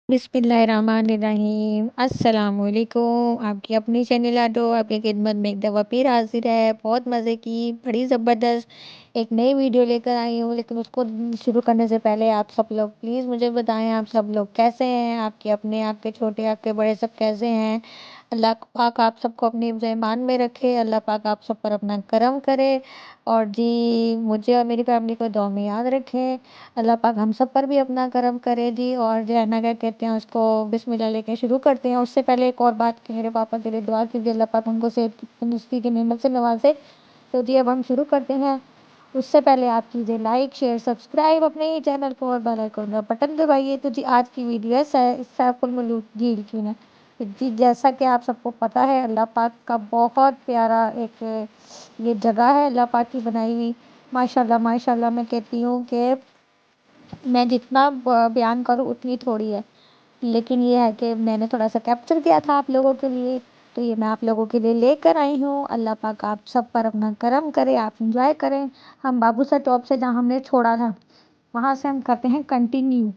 बिस्मिल्लाहिर्रहमानिर्रहीम अस्सलाम वालेकुम। आपकी अपनी चैनल आडो आपकी खिदमत में एक दफ़ा फिर हाजिर है। बहुत मज़े की बड़ी ज़बरदस्त एक नई वीडियो लेकर आई हूँ, लेकिन उसको शुरू करने से पहले आप सब लोग प्लीज़ मुझे बताएं आप सब लोग कैसे हैं। आपके अपने, आपके छोटे, आपके बड़े सब कैसे हैं। अल्लाह पाक आप सबको अपनी ईमान में रखे। अल्लाह पाक आप सब पर अपना करम करे और जी मुझे और मेरी फैमिली को दुआ में याद रखें। अल्लाह पाक हम सब पर भी अपना करम करे जी। और जो है ना क्या कहते हैं उसको बिस्मिल्लाह लेके शुरू करते हैं। उससे पहले एक और बात कि मेरे पापा के लिए दुआ कीजिए, अल्लाह पाक उनको सेहत तंदुरुस्ती की नेमत से नवाजे। तो जी अब हम शुरू करते हैं। उससे पहले आप कीजिए लाइक शेयर सब्सक्राइब अपने ही चैनल को और बेल आइकन का बटन दबाइए। तो जी आज की वीडियो है सैफुल मलूक झील की ना। तो जी जैसा कि आप सबको पता है अल्लाह पाक का बहुत प्यारा एक ये जगह है अल्लाह पाक की बनाई हुई। माशाल्लाह माशाल्लाह मैं कहती हूँ कि मैं जितना बयान करूँ उतनी थोड़ी है, लेकिन ये है कि मैंने थोड़ा सा कैप्चर किया था आप लोगों के लिए, तो ये मैं आप लोगों के लिए लेकर आई हूँ। अल्लाह पाक आप सब पर अपना करम करे, आप इंजॉय करें। हम बाबू सर टॉप से जहाँ हमने छोड़ा था वहाँ से हम करते हैं कंटिन्यू।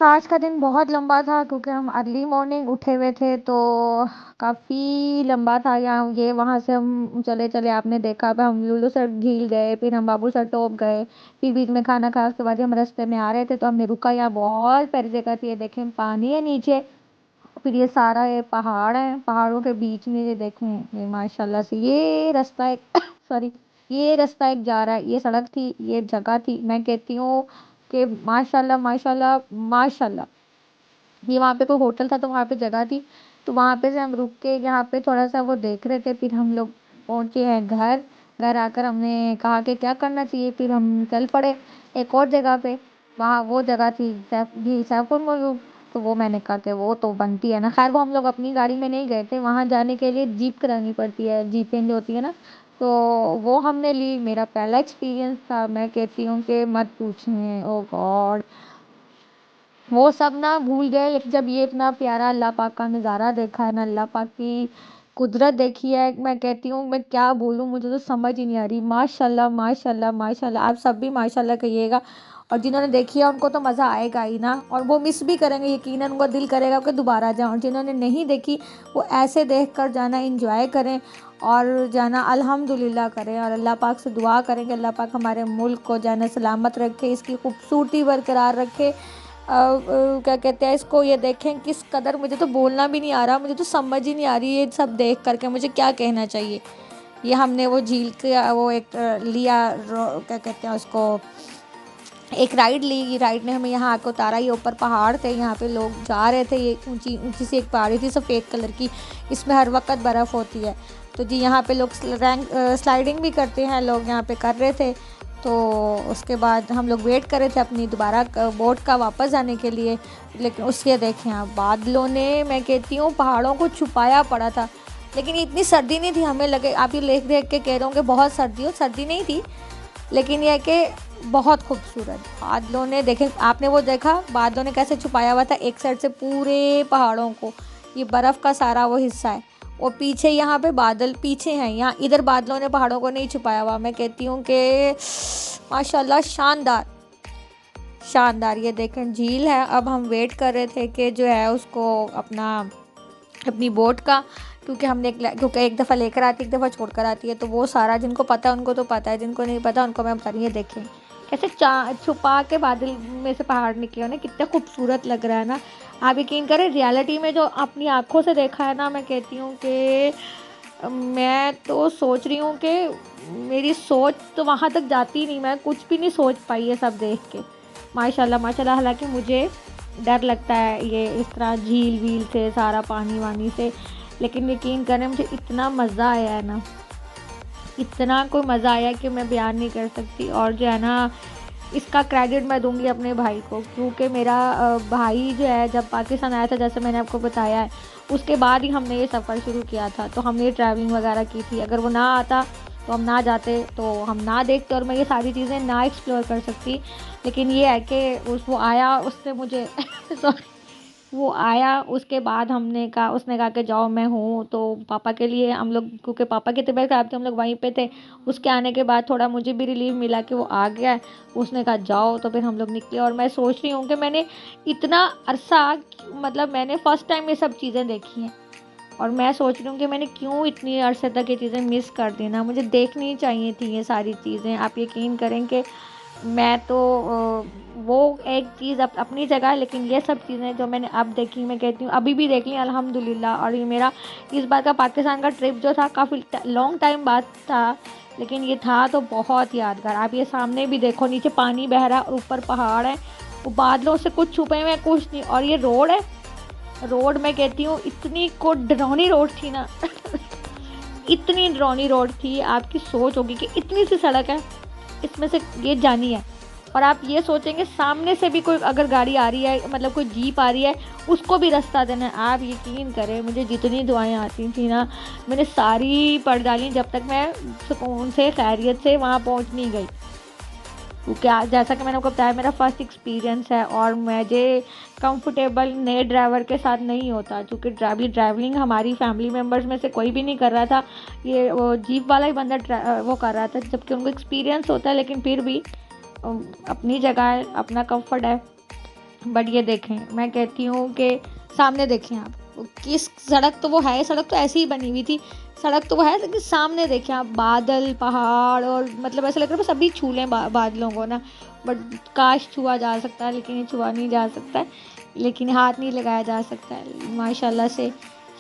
आज का दिन बहुत लंबा था क्योंकि हम अर्ली मॉर्निंग उठे हुए थे, तो काफ़ी लंबा था। यहाँ ये वहाँ से हम चले चले आपने देखा अब हम लुलु सर झील गए, फिर हम बाबू सर टॉप गए, फिर बीच में खाना खाया। उसके बाद हम रास्ते में आ रहे थे तो हमने रुका। यहाँ बहुत प्यारी जगह थी, ये देखें पानी है नीचे, फिर ये सारा ये पहाड़ है, पहाड़ों के बीच में ये देखें ये माशाल्लाह से ये रास्ता एक सॉरी ये रास्ता एक जा रहा है। ये सड़क थी, ये जगह थी। मैं कहती हूँ कि माशाल्लाह माशाल्लाह माशाल्लाह। ये वहाँ पे कोई होटल था तो वहाँ पे जगह थी, तो वहाँ पे से हम रुक के यहाँ पे थोड़ा सा वो देख रहे थे। फिर हम लोग पहुँचे हैं घर। घर आकर हमने कहा कि क्या करना चाहिए, फिर हम चल पड़े एक और जगह पे। वहाँ वो जगह थी सैफुल मलूक। तो वो मैंने कहा कि वो तो बनती है ना। खैर वो हम लोग अपनी गाड़ी में नहीं गए थे, वहाँ जाने के लिए जीप करानी पड़ती है, जीपें जो होती है ना, तो वो हमने ली। मेरा पहला एक्सपीरियंस था, मैं कहती हूँ कि मत पूछें। ओ गॉड, वो सब ना भूल गए। लेकिन जब ये इतना प्यारा अल्लाह पाक का नज़ारा देखा है ना, अल्लाह पाक की कुदरत देखी है, मैं कहती हूँ मैं क्या बोलूँ, मुझे तो समझ ही नहीं आ रही। माशाल्लाह माशाल्लाह माशाल्लाह। आप सब भी माशाल्लाह कहिएगा, और जिन्होंने देखी है उनको तो मज़ा आएगा ही ना, और वो मिस भी करेंगे यकीनन। उनका दिल करेगा कि दोबारा जाएं। और जिन्होंने नहीं देखी वो ऐसे देख कर जाना, इंजॉय करें और जाना अल्हम्दुलिल्लाह करें। और अल्लाह पाक से दुआ करें कि अल्लाह पाक हमारे मुल्क को जाना सलामत रखे, इसकी खूबसूरती बरकरार रखे। क्या कहते हैं इसको, ये देखें किस कदर, मुझे तो बोलना भी नहीं आ रहा, मुझे तो समझ ही नहीं आ रही ये सब देख करके मुझे क्या कहना चाहिए। ये हमने वो झील के वो एक लिया क्या कहते हैं उसको, एक राइड ली। ये राइड ने हमें यहाँ आकर उतारा। ये ऊपर पहाड़ थे, यहाँ पे लोग जा रहे थे। ये ऊंची ऊंची सी एक पहाड़ी थी सफ़ेद कलर की, इसमें हर वक्त बर्फ़ होती है। तो जी यहाँ पे लोग स्लाइडिंग भी करते हैं, लोग यहाँ पे कर रहे थे। तो उसके बाद हम लोग वेट कर रहे थे अपनी दोबारा बोट का वापस आने के लिए। लेकिन उसके देखें आप बादलों ने, मैं कहती हूँ पहाड़ों को छुपाया पड़ा था। लेकिन इतनी सर्दी नहीं थी, हमें लगे आप ये देख देख के कह रहे हो कि बहुत सर्दी हो, सर्दी नहीं थी। लेकिन यह है कि बहुत खूबसूरत बादलों ने, देखें आपने वो देखा बादलों ने कैसे छुपाया हुआ था एक साइड से पूरे पहाड़ों को। ये बर्फ़ का सारा वो हिस्सा है, और पीछे यहाँ पे बादल पीछे हैं, यहाँ इधर बादलों ने पहाड़ों को नहीं छुपाया हुआ। मैं कहती हूँ कि माशाल्लाह शानदार शानदार। ये देखें झील है। अब हम वेट कर रहे थे कि जो है उसको अपनी बोट का, क्योंकि एक दफ़ा लेकर आती है एक दफ़ा छोड़ कर आती है, तो वो सारा जिनको पता है उनको तो पता है, जिनको नहीं पता उनको मैं बता रही हूँ। देखें कैसे छुपा के बादल में से पहाड़ निकले ना, कितना खूबसूरत लग रहा है ना। आप यकीन करें रियलिटी में जो अपनी आँखों से देखा है ना, मैं कहती हूँ कि मैं तो सोच रही हूँ कि मेरी सोच तो वहाँ तक जाती नहीं, मैं कुछ भी नहीं सोच पाई ये सब देख के। माशाल्लाह माशाल्लाह। हालांकि मुझे डर लगता है ये इस तरह झील वील से, सारा पानी वानी से, लेकिन यकीन करें मुझे इतना मज़ा आया है ना, इतना कोई मज़ा आया कि मैं बयान नहीं कर सकती। और जो है ना इसका क्रेडिट मैं दूंगी अपने भाई को, क्योंकि मेरा भाई जो है जब पाकिस्तान आया था, जैसे मैंने आपको बताया है, उसके बाद ही हमने ये सफ़र शुरू किया था। तो हमने ट्रैवलिंग वगैरह की थी। अगर वो ना आता तो हम ना जाते, तो हम ना देखते और मैं ये सारी चीज़ें ना एक्सप्लोर कर सकती। लेकिन ये है कि वो आया, उसने मुझे सॉरी वो आया, उसके बाद हमने कहा, उसने कहा कि जाओ मैं हूँ, तो पापा के लिए हम लोग, क्योंकि पापा की तबीयत खराब थी, हम लोग वहीं पे थे। उसके आने के बाद थोड़ा मुझे भी रिलीफ मिला कि वो आ गया है। उसने कहा जाओ, तो फिर हम लोग निकले। और मैं सोच रही हूँ कि मैंने इतना अरसा, मतलब मैंने फर्स्ट टाइम ये सब चीज़ें देखी हैं, और मैं सोच रही हूँ कि मैंने क्यों इतनी अरसे तक ये चीज़ें मिस कर दी ना, मुझे देखनी चाहिए थी ये सारी चीज़ें। आप यकीन करें कि मैं तो वो एक चीज़ अपनी जगह है, लेकिन ये सब चीज़ें जो मैंने अब देखी, मैं कहती हूँ अभी भी देख ली अल्हम्दुलिल्लाह। और ये मेरा इस बार का पाकिस्तान का ट्रिप जो था, काफ़ी लॉन्ग टाइम बाद था, लेकिन ये था तो बहुत यादगार। आप ये सामने भी देखो, नीचे पानी बह रहा है और ऊपर पहाड़ है, वो बादलों से कुछ छुपे हुए हैं, कुछ नहीं। और ये रोड है, रोड मैं कहती हूँ इतनी को डरावनी रोड थी ना इतनी डरावनी रोड थी, आपकी सोच होगी कि इतनी सी सड़क है, इसमें से ये जानी है। और आप ये सोचेंगे सामने से भी कोई अगर गाड़ी आ रही है, मतलब कोई जीप आ रही है, उसको भी रास्ता देना है। आप यकीन करें, मुझे जितनी दुआएं आती थी ना, मैंने सारी पढ़ डाली जब तक मैं सुकून से खैरियत से वहाँ पहुँच नहीं गई। क्योंकि जैसा कि मैंने आपको बताया, मेरा फर्स्ट एक्सपीरियंस है, और मुझे कंफर्टेबल नए ड्राइवर के साथ नहीं होता, क्योंकि ड्राइवलिंग हमारी फैमिली मेम्बर्स में से कोई भी नहीं कर रहा था। ये वो जीप वाला ही बंदा वो कर रहा था, जबकि उनको एक्सपीरियंस होता है, लेकिन फिर भी अपनी जगह है, अपना कंफर्ट है। बट ये देखें, मैं कहती हूँ कि सामने देखें आप, किस सड़क तो वो है, सड़क तो ऐसी ही बनी हुई थी, सड़क तो वो है, लेकिन सामने देखें आप, बादल, पहाड़, और मतलब ऐसा लग रहा है बस अभी छू लें बादलों को ना। बट काश छुआ जा सकता है, लेकिन ये छुआ नहीं जा सकता है, लेकिन हाथ नहीं लगाया जा सकता है। माशाल्लाह से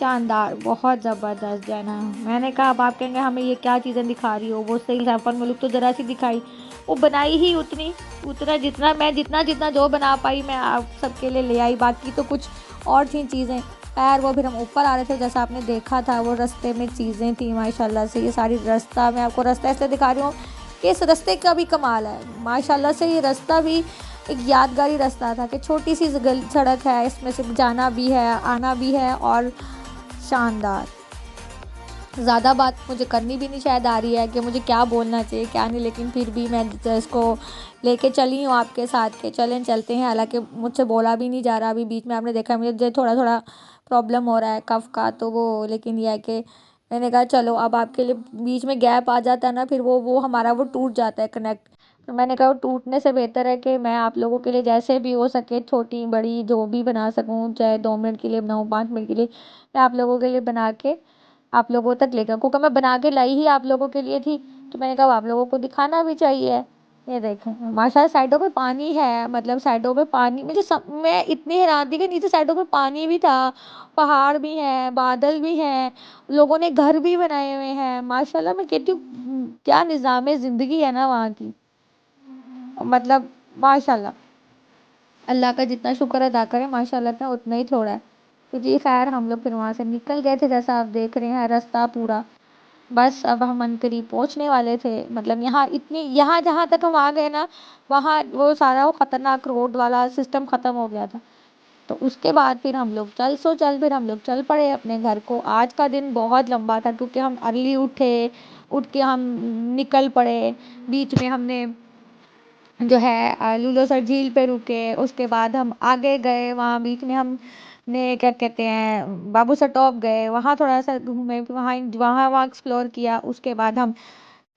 शानदार, बहुत ज़बरदस्त जाना। मैंने कहा अब आप कहेंगे हमें ये क्या चीज़ें दिखा रही हो, वो सही सैफन मुल्क तो ज़रा सी दिखाई, वो बनाई ही उतना जितना मैं जितना जितना जो बना पाई मैं आप सबके लिए ले आई, बाकी तो कुछ और थी चीज़ें। खैर वो फिर हम ऊपर आ रहे थे, जैसा आपने देखा था, वो रास्ते में चीज़ें थी माशाल्लाह से। ये सारी रास्ता मैं आपको रास्ता ऐसे दिखा रही हूँ कि इस रास्ते का भी कमाल है माशाल्लाह से। ये रास्ता भी एक यादगारी रास्ता था कि छोटी सी सड़क है, इसमें से जाना भी है, आना भी है, और शानदार। ज़्यादा बात मुझे करनी भी नहीं शायद आ रही है कि मुझे क्या बोलना चाहिए क्या नहीं, लेकिन फिर भी मैं इसको लेके चली हूँ आपके साथ के चलते हैं। हालांकि मुझसे बोला भी नहीं जा रहा, अभी बीच में आपने देखा मुझे थोड़ा थोड़ा प्रॉब्लम हो रहा है कफ का, तो वो लेकिन यह है कि मैंने कहा चलो, अब आपके लिए बीच में गैप आ जाता है ना, फिर वो हमारा वो टूट जाता है कनेक्ट। तो मैंने कहा टूटने से बेहतर है कि मैं आप लोगों के लिए जैसे भी हो सके, छोटी बड़ी जो भी बना सकूँ, चाहे 2 मिनट के लिए बनाऊँ, 5 मिनट के लिए, मैं आप लोगों के लिए बना के आप लोगों तक लेकर, क्योंकि मैं बना के लाई ही आप लोगों के लिए थी, तो मैंने कहा आप लोगों को दिखाना भी चाहिए। ये देखें माशाल्लाह, साइडों पे पानी है, मतलब साइडों पे पानी, मैं इतनी हैरान थी कि नीचे साइडों पे पानी भी था, पहाड़ भी है, बादल भी हैं, लोगों ने घर भी बनाए हुए हैं माशाल्लाह। मैं कहती हूँ क्या निज़ाम ज़िंदगी है ना वहाँ की, मतलब माशाल्लाह। अल्लाह का जितना शुक्र अदा करें माशाल्लाह का उतना ही थोड़ा है। तो जी खैर, हम लोग फिर वहाँ से निकल गए थे, जैसा आप देख रहे हैं रास्ता पूरा। बस अब हम अंतरी पहुँचने वाले थे, मतलब यहाँ जहाँ तक हम आ गए ना, वहाँ वो सारा वो ख़तरनाक रोड वाला सिस्टम ख़त्म हो गया था। तो उसके बाद फिर हम लोग फिर हम लोग चल पड़े अपने घर को। आज का दिन बहुत लंबा था, क्योंकि हम अर्ली उठ के हम निकल पड़े। बीच में हमने जो है लूलो सर झील पे रुके, उसके बाद हम आगे गए, वहाँ बीच में हम ने क्या कहते हैं बाबू सर टॉप गए, वहाँ थोड़ा सा घूमे, वहाँ वहाँ वहाँ एक्सप्लोर किया। उसके बाद हम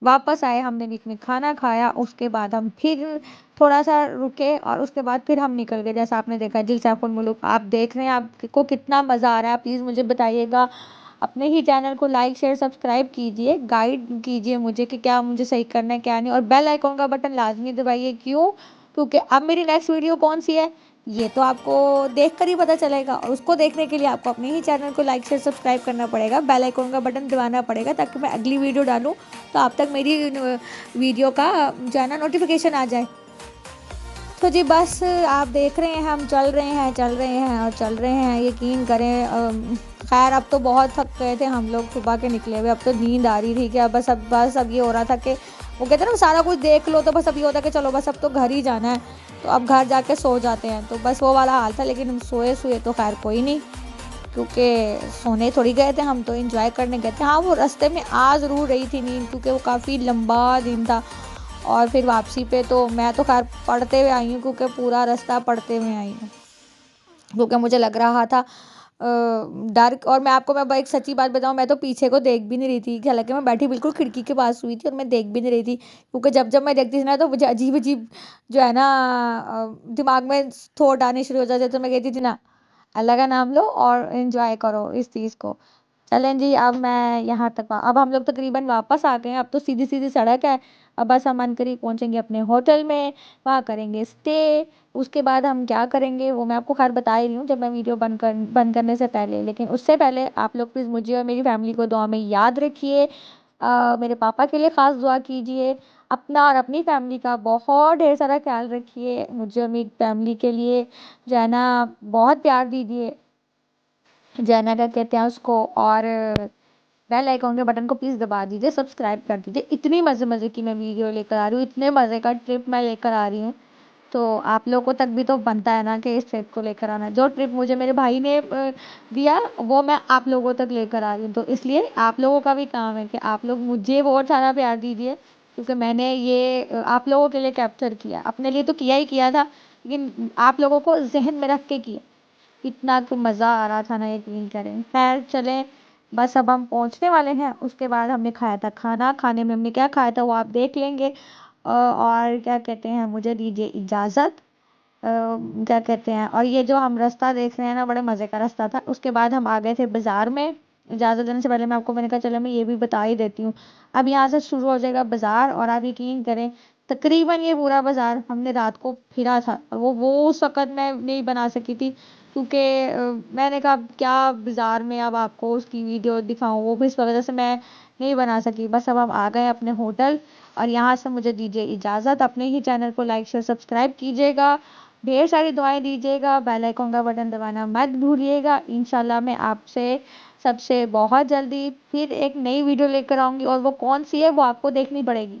वापस आए, हमने बीच में खाना खाया, उसके बाद हम फिर थोड़ा सा रुके, और उसके बाद फिर हम निकल गए। जैसा आपने देखा दिल सैफुल मुल्क आप देख रहे हैं, आपको कितना मज़ा आ रहा है, प्लीज़ मुझे बताइएगा। अपने ही चैनल को लाइक शेयर सब्सक्राइब कीजिए, गाइड कीजिए मुझे कि क्या मुझे सही करना है क्या नहीं, और बेल आइकॉन का बटन लाजमी दबाइए। क्यों? क्योंकि अब मेरी नेक्स्ट वीडियो कौन सी है ये तो आपको देख कर ही पता चलेगा, और उसको देखने के लिए आपको अपने ही चैनल को लाइक शेयर सब्सक्राइब करना पड़ेगा, बेल आइकॉन का बटन दबाना पड़ेगा, ताकि मैं अगली वीडियो डालूँ तो आप तक मेरी वीडियो का जो है ना नोटिफिकेशन आ जाए। तो जी बस आप देख रहे हैं, हम चल रहे हैं और चल रहे हैं, यकीन करें। खैर अब तो बहुत थक गए थे हम लोग सुबह के निकले हुए, अब तो नींद आ रही थी कि अब ये हो रहा था कि वो कहते हैं ना सारा कुछ देख लो, तो बस अब ये होता कि चलो बस अब तो घर ही जाना है, तो अब घर जाके सो जाते हैं। तो बस वो वाला हाल था, लेकिन हम सोए तो खैर कोई नहीं, क्योंकि सोने थोड़ी गए थे, हम तो एंजॉय करने गए थे। हाँ, वो रास्ते में आ ज़रूर रही थी नींद, क्योंकि वो काफ़ी लंबा दिन था। और फिर वापसी पे तो मैं तो खैर पढ़ते हुए आई हूँ, क्योंकि पूरा रास्ता पढ़ते हुए आई हूँ। क्योंकि मुझे लग रहा था डर। और मैं एक सच्ची बात बताऊं, मैं तो पीछे को देख भी नहीं रही थी, हालांकि मैं बैठी बिल्कुल खिड़की के पास हुई थी और मैं देख भी नहीं रही थी, क्योंकि जब जब मैं देखती थी ना तो मुझे अजीब अजीब जो है ना दिमाग में थॉट आने शुरू हो जाते, तो मैं कहती थी ना अल्लाह का नाम लो और एंजॉय करो इस चीज़ को। चलें जी, अब मैं यहाँ तक अब हम लोग तकरीबन वापस आ गए हैं, अब तो सीधी सीधी सड़क है। अब बस हम अनकरीब पहुँचेंगे अपने होटल में, वहाँ करेंगे स्टे। उसके बाद हम क्या करेंगे वो मैं आपको खैर बता ही रही हूँ जब मैं वीडियो बंद करने से पहले। लेकिन उससे पहले आप लोग प्लीज़ मुझे और मेरी फैमिली को दुआ में याद रखिए। मेरे पापा के लिए ख़ास दुआ कीजिए। अपना और अपनी फैमिली का बहुत ढेर सारा ख्याल रखिए। मुझे और मेरी फैमिली के लिए जो है ना बहुत प्यार दीजिए, जो है ना क्या कहते हैं उसको। और बेल आइकॉन के बटन को प्लीज़ दबा दीजिए, सब्सक्राइब कर दीजिए। इतनी मज़े मज़े की मैं वीडियो लेकर आ रही हूँ, इतने मज़े का ट्रिप मैं लेकर आ रही हूँ, तो आप लोगों तक भी तो बनता है ना कि इस ट्रिप को लेकर आना। जो ट्रिप मुझे मेरे भाई ने दिया वो मैं आप लोगों तक लेकर आ रही हूँ, तो इसलिए आप लोगों का भी काम है कि आप लोग मुझे बहुत सारा प्यार दीजिए, क्योंकि मैंने ये आप लोगों के लिए कैप्चर किया। अपने लिए तो किया ही किया था, लेकिन आप लोगों को जहन में रख के किया। इतना तो मज़ा आ रहा था ना, यकीन करें। खैर चलें, बस अब हम पहुंचने वाले हैं। उसके बाद हमने खाया था खाना, खाने में हमने क्या खाया था वो आप देख लेंगे। और क्या कहते हैं, मुझे दीजिए इजाज़त। क्या कहते हैं, और ये जो हम रास्ता देख रहे हैं ना बड़े मज़े का रास्ता था। उसके बाद हम आ गए थे बाज़ार में। इजाज़त देने से पहले मैंने कहा चलो मैं ये भी बता ही देती हूँ। अब यहाँ से शुरू हो जाएगा बाज़ार, और आप यकीन करें तकरीबन ये पूरा बाज़ार हमने रात को फिरा था, और वो उस वक़्त मैं नहीं बना सकी थी, क्योंकि मैंने कहा क्या बाज़ार में अब आपको उसकी वीडियो दिखाऊं, वो भी इस वजह से मैं नहीं बना सकी। बस अब हम आ गए अपने होटल, और यहाँ से मुझे दीजिए इजाज़त। अपने ही चैनल को लाइक शेयर सब्सक्राइब कीजिएगा, ढेर सारी दुआएं दीजिएगा, बेल आइकन का बटन दबाना मत भूलिएगा। इंशाल्लाह मैं आपसे सबसे बहुत जल्दी फिर एक नई वीडियो लेकर आऊँगी, और वो कौन सी है वो आपको देखनी पड़ेगी।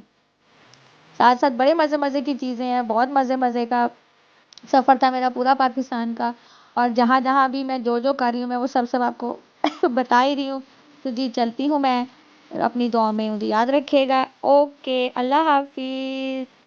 साथ साथ बड़े मज़े मज़े की चीज़ें हैं, बहुत मज़े मज़े का सफ़र था मेरा पूरा पाकिस्तान का। और जहाँ जहाँ भी मैं जो जो कर रही हूँ मैं वो सब सब आपको बता ही रही हूँ। तो जी चलती हूँ मैं, अपनी दुआ में मुझे याद रखिएगा। ओके, अल्लाह हाफिज़।